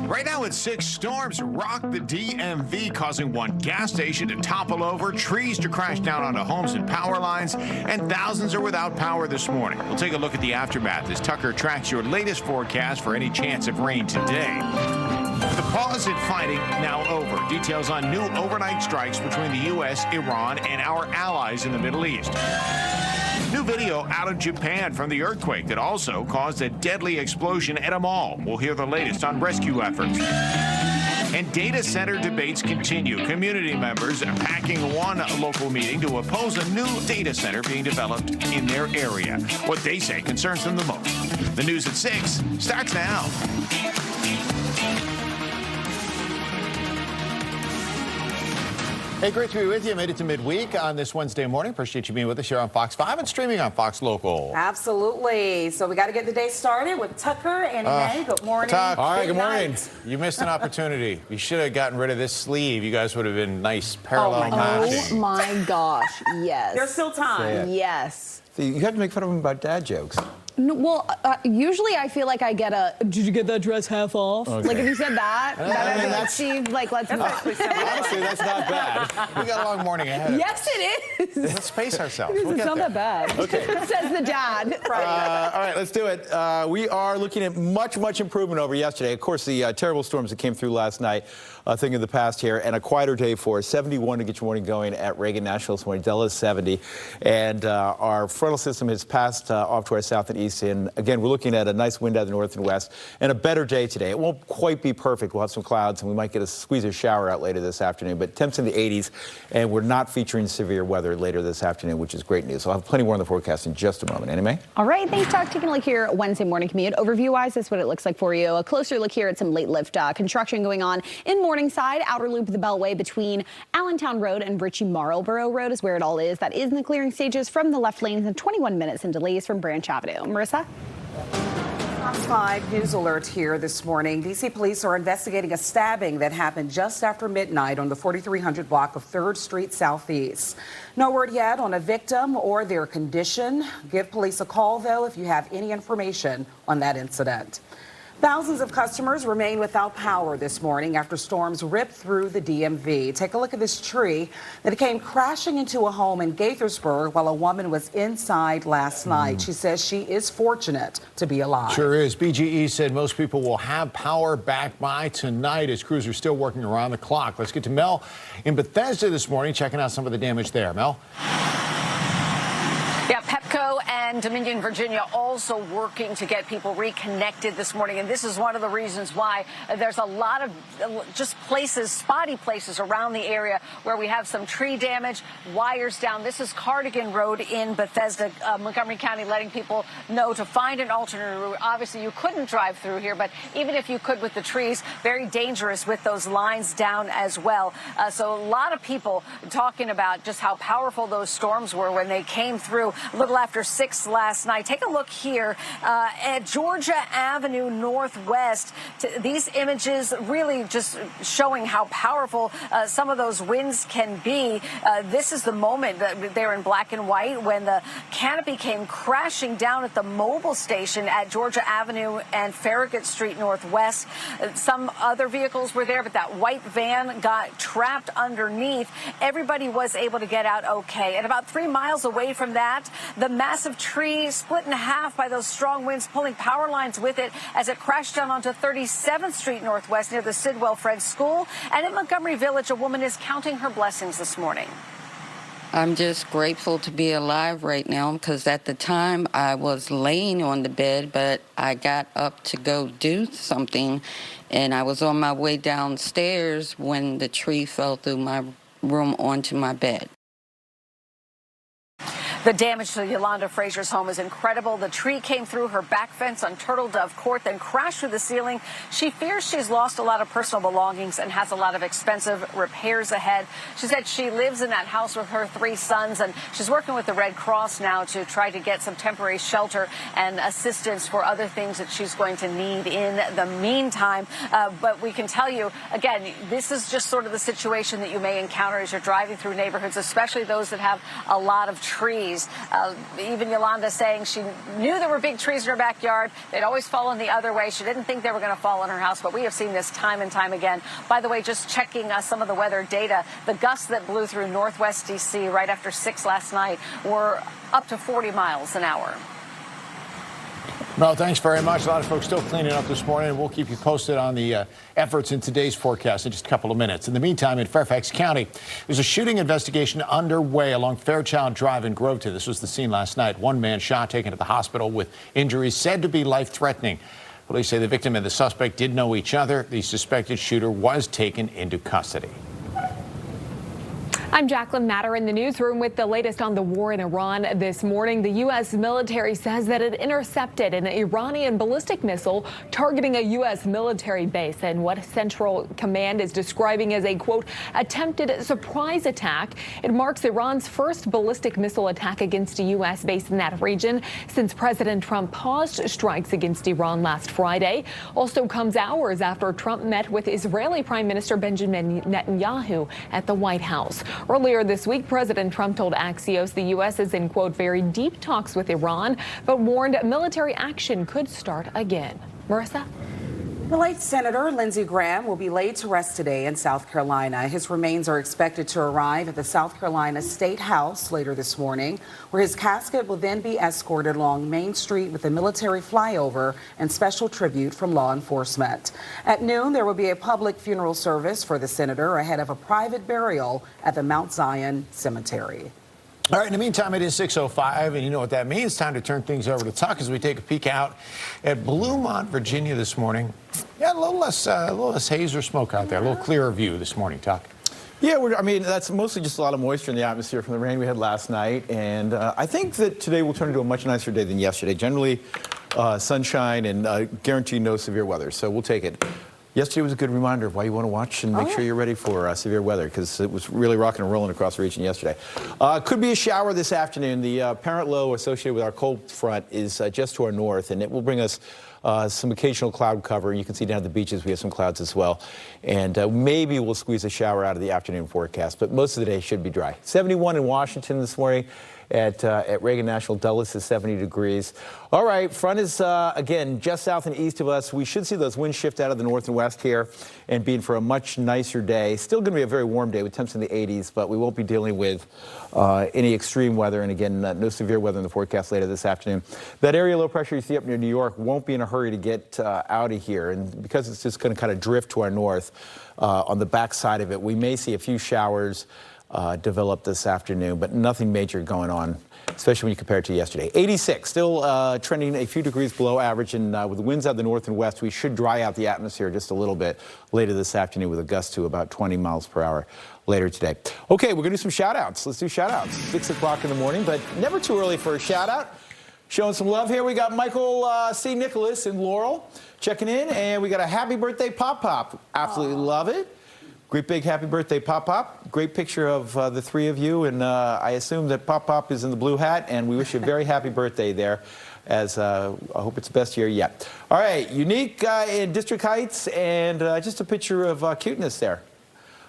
Right now it's 6 storms rock the DMV, causing one gas station to topple over, trees to crash down onto homes and power lines, and thousands are without power this morning. We'll take a look at the aftermath as Tucker tracks your latest forecast for any chance of rain today. The pause in fighting now over. Details on new overnight strikes between the U.S., Iran, and our allies in the Middle East. New video out of Japan from the earthquake that also caused a deadly explosion at a mall. We'll hear the latest on rescue efforts. And data center debates continue. Community members are packing one local meeting to oppose a new data center being developed in their area. What they say concerns them the most. The news at 6 starts now. Hey, great to be with you. Made it to midweek on this Wednesday morning. Appreciate you being with us here on Fox 5 and streaming on Fox Local. Absolutely. So we got to get the day started with Tucker and May. Good morning. Tuck. All right, good morning. You missed an opportunity. You should have gotten rid of this sleeve. You guys would have been nice parallel matching. Oh my gosh, yes. There's still time. Yes. See, you have to make fun of him about dad jokes. No, well, usually I feel like I get a, did you get that dress half off? Okay. Like if you said that, I mean, that's Steve, like, let's move. Honestly, that's not bad. We got a long morning ahead of Yes, it is. Let's pace ourselves. We'll It's get not there. that bad. Okay. Says the dad. All right, let's do it. We are looking at much improvement over yesterday. Of course, the terrible storms that came through last night, a thing of the past here, and a quieter day for us. 71 to get your morning going at Reagan National this morning. Della's 70. And our frontal system has passed off to our south and east. And again, we're looking at a nice wind out of the north and west and a better day today. It won't quite be perfect. We'll have some clouds and we might get a squeeze of shower out later this afternoon. But temps in the 80s, and we're not featuring severe weather later this afternoon, which is great news. I'll have plenty more on the forecast in just a moment. Annie Mae? All right, thanks, Chuck. Taking a look here, Wednesday morning commute. Overview-wise, this is what it looks like for you. A closer look here at some late lift construction going on in Morningside. Outer loop of the Beltway between Allentown Road and Ritchie Marlborough Road is where it all is. That is in the clearing stages from the left lanes and 21 minutes in delays from Branch Avenue. Marissa? Fox 5 news alert here this morning. D.C. police are investigating a stabbing that happened just after midnight on the 4300 block of 3rd Street Southeast. No word yet on a victim or their condition. Give police a call, though, if you have any information on that incident. Thousands of customers remain without power this morning after storms ripped through the DMV. Take a look at this tree that came crashing into a home in Gaithersburg while a woman was inside last night. She says she is fortunate to be alive. Sure is. BGE said most people will have power back by tonight as crews are still working around the clock. Let's get to Mel in Bethesda this morning, checking out some of the damage there. Mel? Yeah, Pepco and Dominion, Virginia also working to get people reconnected this morning. And this is one of the reasons why there's a lot of just places, spotty places around the area where we have some tree damage, wires down. This is Cardigan Road in Bethesda, Montgomery County, letting people know to find an alternate route. Obviously, you couldn't drive through here, but even if you could with the trees, very dangerous with those lines down as well. So a lot of people talking about just how powerful those storms were when they came through a little after 6 last night. Take a look here at Georgia Avenue Northwest. These images really just showing how powerful some of those winds can be. This is the moment that they're in black and white when the canopy came crashing down at the mobile station at Georgia Avenue and Farragut Street Northwest. Some other vehicles were there, but that white van got trapped underneath. Everybody was able to get out okay. And about 3 miles away from that, the massive tree split in half by those strong winds, pulling power lines with it as it crashed down onto 37th Street Northwest near the Sidwell Fred School. And in Montgomery Village, a woman is counting her blessings this morning. I'm just grateful to be alive right now because at the time I was laying on the bed, but I got up to go do something, and I was on my way downstairs when the tree fell through my room onto my bed. The damage to Yolanda Frazier's home is incredible. The tree came through her back fence on Turtle Dove Court, then crashed through the ceiling. She fears she's lost a lot of personal belongings and has a lot of expensive repairs ahead. She said she lives in that house with her 3 sons, and she's working with the Red Cross now to try to get some temporary shelter and assistance for other things that she's going to need in the meantime. But we can tell you, again, this is just sort of the situation that you may encounter as you're driving through neighborhoods, especially those that have a lot of trees. trees. Even Yolanda saying she knew there were big trees in her backyard. They'd always fallen the other way. She didn't think they were going to fall in her house, but we have seen this time and time again. By the way, just checking some of the weather data, the gusts that blew through northwest D.C. right after 6 last night were up to 40 miles an hour. Mel, thanks very much. A lot of folks still cleaning up this morning, and we'll keep you posted on the efforts in today's forecast in just a couple of minutes. In the meantime, in Fairfax County, there's a shooting investigation underway along Fairchild Drive in Groveton. This was the scene last night. One man shot, taken to the hospital with injuries said to be life-threatening. Police say the victim and the suspect did know each other. The suspected shooter was taken into custody. I'm Jacqueline Matter in the newsroom with the latest on the war in Iran this morning. The U.S. military says that it intercepted an Iranian ballistic missile targeting a U.S. military base and what Central Command is describing as a, quote, attempted surprise attack. It marks Iran's first ballistic missile attack against a U.S. base in that region since President Trump paused strikes against Iran last Friday. Also comes hours after Trump met with Israeli Prime Minister Benjamin Netanyahu at the White House. Earlier this week, President Trump told Axios the U.S. is in, quote, very deep talks with Iran, but warned military action could start again. Marissa? The late Senator Lindsey Graham will be laid to rest today in South Carolina. His remains are expected to arrive at the South Carolina State House later this morning, where his casket will then be escorted along Main Street with a military flyover and special tribute from law enforcement. At noon, there will be a public funeral service for the senator ahead of a private burial at the Mount Zion Cemetery. All right, in the meantime, it is 6:05, and you know what that means. Time to turn things over to Tuck as we take a peek out at Bluemont, Virginia this morning. Yeah, a little less haze or smoke out there, a little clearer view this morning, Tuck. Yeah, I mean, that's mostly just a lot of moisture in the atmosphere from the rain we had last night. And I think that today will turn into a much nicer day than yesterday. Generally, sunshine and guaranteed no severe weather, so we'll take it. Yesterday was a good reminder of why you want to watch and make sure you're ready for severe weather, because it was really rocking and rolling across the region yesterday. Could be a shower this afternoon. The apparent low associated with our cold front is just to our north, and it will bring us some occasional cloud cover. You can see down at the beaches we have some clouds as well. And maybe we'll squeeze a shower out of the afternoon forecast, but most of the day should be dry. 71 in Washington this morning. At Reagan National, Dulles is 70 degrees. All right, front is, again, just south and east of us. We should see those winds shift out of the north and west here and be in for a much nicer day. Still going to be a very warm day with temps in the 80s, but we won't be dealing with any extreme weather. And again, no severe weather in the forecast later this afternoon. That area low pressure you see up near New York won't be in a hurry to get out of here. And because it's just going to kind of drift to our north on the back side of it, we may see a few showers developed this afternoon, but nothing major going on, especially when you compare it to yesterday. 86, still trending a few degrees below average, and with the winds out of the north and west, we should dry out the atmosphere just a little bit later this afternoon with a gust to about 20 miles per hour later today. Okay, we're going to do some shout-outs. Let's do shout-outs. 6 o'clock in the morning, but never too early for a shout-out. Showing some love here. We got Michael C. Nicholas in Laurel checking in, and we got a happy birthday Pop-Pop. Absolutely love it. Great big happy birthday, Pop-Pop. Great picture of the three of you, and I assume that Pop-Pop is in the blue hat, and we wish you a very happy birthday there, as I hope it's the best year yet. All right, Unique in District Heights, and just a picture of cuteness there.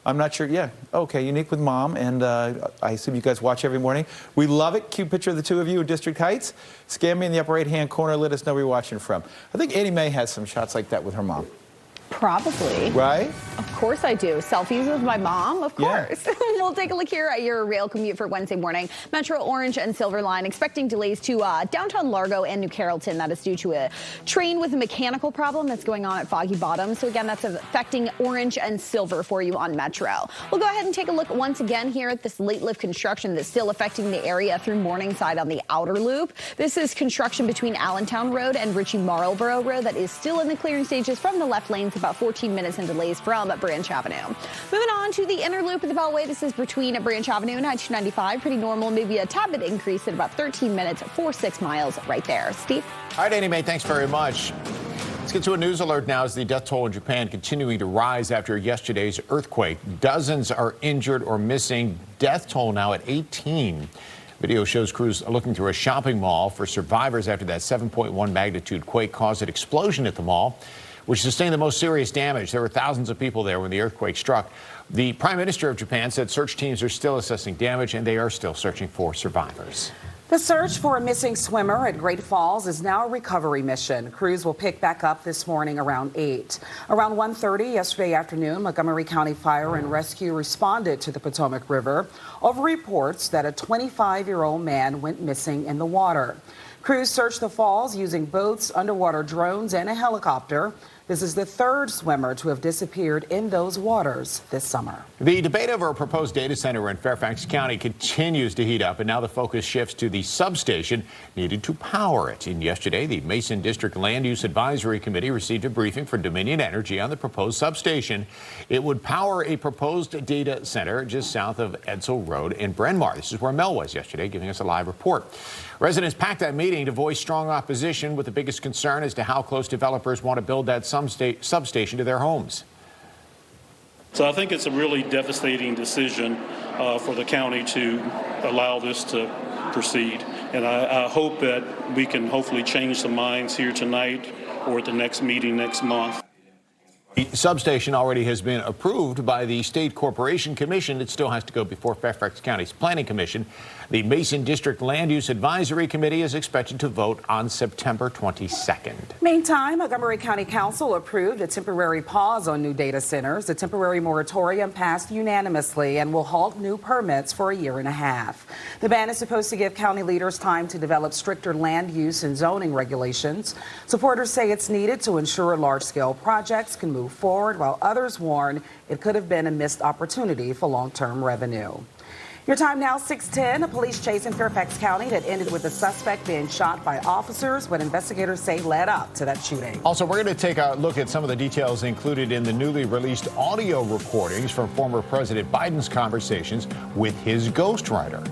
I'm not sure, yeah. Okay, Unique with Mom, and I assume you guys watch every morning. We love it. Cute picture of the two of you in District Heights. Scan me in the upper right-hand corner. Let us know where you're watching from. I think Annie Mae has some shots like that with her mom. Probably. Right? Of course I do. Selfies with my mom, of course. Yeah. We'll take a look here at your rail commute for Wednesday morning. Metro Orange and Silver Line expecting delays to downtown Largo and New Carrollton. That is due to a train with a mechanical problem that's going on at Foggy Bottom. So again, that's affecting Orange and Silver for you on Metro. We'll go ahead and take a look once again here at this late lift construction that's still affecting the area through Morningside on the outer loop. This is construction between Allentown Road and Ritchie Marlboro Road that is still in the clearing stages from the left lanes, about 14 minutes and delays from Branch Avenue. Moving on to the inner loop of the Beltway. This is between Branch Avenue and I-295. Pretty normal, maybe a tad bit increase at about 13 minutes for 6 miles right there. Steve? All right, Annie Mae, thanks very much. Let's get to a news alert now as the death toll in Japan continuing to rise after yesterday's earthquake. Dozens are injured or missing. Death toll now at 18. Video shows crews looking through a shopping mall for survivors after that 7.1 magnitude quake caused an explosion at the mall, which sustained the most serious damage. There were thousands of people there when the earthquake struck. The Prime Minister of Japan said search teams are still assessing damage and they are still searching for survivors. The search for a missing swimmer at Great Falls is now a recovery mission. Crews will pick back up this morning around 8. Around 1:30 yesterday afternoon, Montgomery County Fire and Rescue responded to the Potomac River over reports that a 25-year-old man went missing in the water. Crews searched the falls using boats, underwater drones, and a helicopter. This is the third swimmer to have disappeared in those waters this summer. The debate over a proposed data center in Fairfax County continues to heat up, and now the focus shifts to the substation needed to power it. And yesterday, the Mason District Land Use Advisory Committee received a briefing from Dominion Energy on the proposed substation. It would power a proposed data center just south of Edsel Road in Bryn Mawr. This is where Mel was yesterday, giving us a live report. Residents packed that meeting to voice strong opposition, with the biggest concern as to how close developers want to build that substation to their homes. So I think it's a really devastating decision for the county to allow this to proceed. And I hope that we can hopefully change some minds here tonight or at the next meeting next month. The substation already has been approved by the State Corporation Commission. It still has to go before Fairfax County's Planning Commission. The Mason District Land Use Advisory Committee is expected to vote on September 22nd. Meantime, Montgomery County Council approved a temporary pause on new data centers. The temporary moratorium passed unanimously and will halt new permits for a year and a half. The ban is supposed to give county leaders time to develop stricter land use and zoning regulations. Supporters say it's needed to ensure large-scale projects can move forward, while others warn it could have been a missed opportunity for long-term revenue. Your time now, 6:10. A police chase in Fairfax County that ended with a suspect being shot by officers, what investigators say led up to that shooting. Also, we're going to take a look at some of the details included in the newly released audio recordings from former President Biden's conversations with his ghostwriter.